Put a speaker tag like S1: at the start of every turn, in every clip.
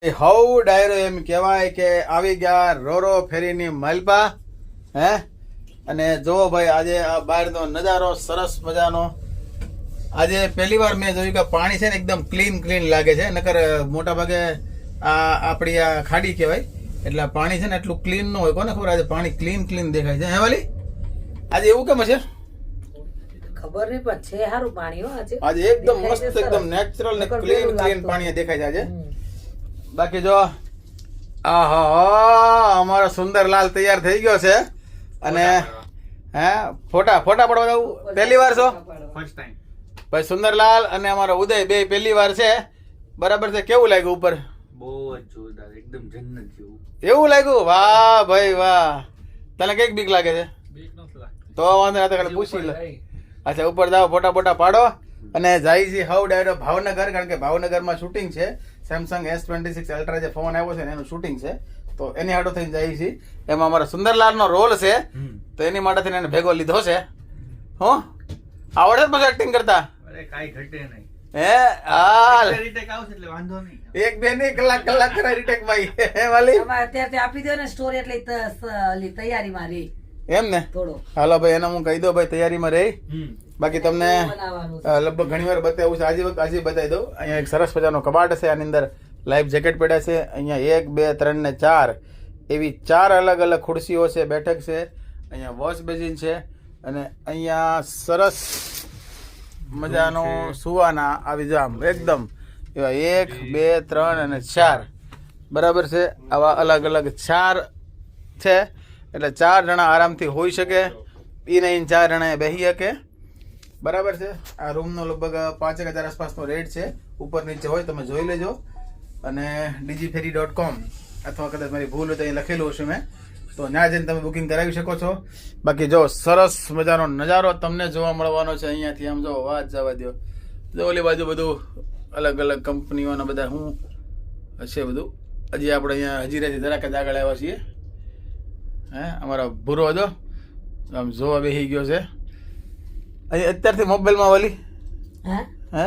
S1: હવ ડાયરો એમ કહેવાય કે આવી ગયા રોરો ફેરીની માલપા હે અને જો ભાઈ આજે આ બહારનો નજારો સરસ મજાનો. આજે પહેલી વાર મેં જોયું કે પાણી છે ને એકદમ ક્લીન લાગે છે. નકર મોટા ભાગે આ આપણી આ ખાડી કહેવાય એટલે પાણી છે ને એટલું ક્લીન ન હોય. કોને ખબર આજે પાણી ક્લીન દેખાય છે. હે વાલી આજે એવું કેમ છે
S2: ખબર નહીં પણ છે સારું પાણી હો
S1: આજે એકદમ મસ્ત એકદમ નેચરલ ને ક્લીન પાણી દેખાય છે આજે. બાકી જો આહા અમારો સુંદરલાલ તૈયાર થઈ ગયો છે અને હે ફોટા પડવા જવું પહેલી વાર છો
S3: ફર્સ્ટ ટાઈમ
S1: ભાઈ. સુંદરલાલ અને અમારો ઉદય બે પહેલી વાર છે. બરાબર છે. કેવું લાગ્યું ઉપર?
S3: બહુ જ જોરદાર, એકદમ જન્નત જેવું.
S1: એવું લાગ્યું? વાહ ભાઈ વાહ. તને કઈક બીક લાગે છે?
S3: બીક નથી લાગતી
S1: તો વાંધો નહીં, ખાલી પૂછી લે. અચ્છા ઉપર જાઓ, ફોટા પાડો અને જાય છે હવ ડાયરો ભાવનગર. કારણ કે ભાવનગરમાં શૂટિંગ છે. સેમસંગ S26 અલ્ટ્રા જે ફોન આવ્યો છે ને એનું શૂટિંગ છે. તો એની હાટો થઈને જાય છે. એમાં અમારા સુંદરલાલનો રોલ છે તો એની માટે થઈને એને ભેગો લીધો છે. હો આવડે પછી એક્ટિંગ કરતા?
S3: અરે કાઈ ઘટે નહીં.
S1: હે હાલ
S3: રીટેક આવશે એટલે વાંધો નહીં.
S1: એક બે નહીં કલાક કરાય રીટેક ભાઈ. હે વાલી
S2: અત્યારે આપી દો ને સ્ટોરી એટલે તૈયારીમાં રહી
S1: એમ ને.
S2: થોડો
S1: હાલો ભાઈ એને હું કહી દઉં ભાઈ તૈયારીમાં રહી. બાકી તમને
S2: બનાવવાનું
S1: લગભગ ઘણી વાર બતાવ્યું છે. આજે બતાવી દઉં. અહીંયા એક સરસ મજાનો કબાટ છે. આની અંદર લાઈફ જેકેટ પડ્યા છે. અહીંયા 1 2 3 ને 4 એવી 4 અલગ ખુરશીઓ છે, બેઠક છે. અહીંયા વોશ બેસિન છે અને અહીંયા સરસ મજાનો સુવાના આવી જામ એકદમ એવા 1 2 3 અને 4 બરાબર છે. આવા અલગ 4 છે એટલે 4 જણા આરામથી હોઈ શકે. એ નહીં 4 જણા બેસી શકે. બરાબર છે. આ રૂમનો લગભગ 5,000 આસપાસનો રેટ છે. ઉપર નીચે હોય તમે જોઈ લેજો. અને digifairy.com અથવા કદાચ મારી ભૂલ હોય તો અહીં લખેલું હશે મેં, તો ત્યાં જઈને તમે બુકિંગ કરાવી શકો છો. બાકી જો સરસ મજાનો નજારો તમને જોવા મળવાનો છે અહીંયાથી. આમ જો વાત જવા દો. જો ઓલી બાજુ બધું અલગ કંપનીઓના બધા શું હશે બધું. હજી આપણે અહીંયા હજીરાથી જરાક જ આગળ આવ્યા છીએ. હે અમારો ભૂરો જો આમ જોવા બેસી ગયો છે અહીં અત્યારથી મોબાઈલમાં વાલી.
S2: હે
S1: હે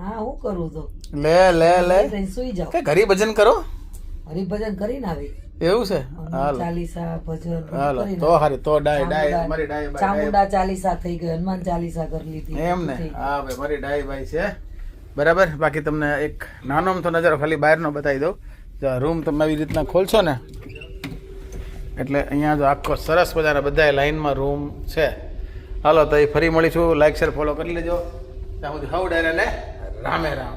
S2: હા હું કરું તો
S1: લે
S2: સુઈ જાવ
S1: કે ઘરી ભજન કરો?
S2: હરિભજન કરીને આવી
S1: એવું છે. હાલો
S2: ચાલીસા ભજન
S1: હાલો તો હારી તો ડાય મારી ડાય
S2: ચામુંડા ચાલીસા થઈ ગઈ, હનુમાન ચાલીસા કરી લીધી
S1: એમ ને. હા ભાઈ મારી ડાય ભાઈ છે. બરાબર. બાકી તમને એક નાનો અમથો નજારો ખાલી બહારનો બતાવી દઉં. જો રૂમ તમે આવી રીતના ખોલશો ને એટલે અહીંયા જો આખો સરસ મજાના બધા લાઈનમાં રૂમ છે. હાલો તો એ ફરી મળીશું. લાઈક શેર ફોલો કરી લેજો. ત્યાં સુધી હવ ડાયરા ને રામે રામ.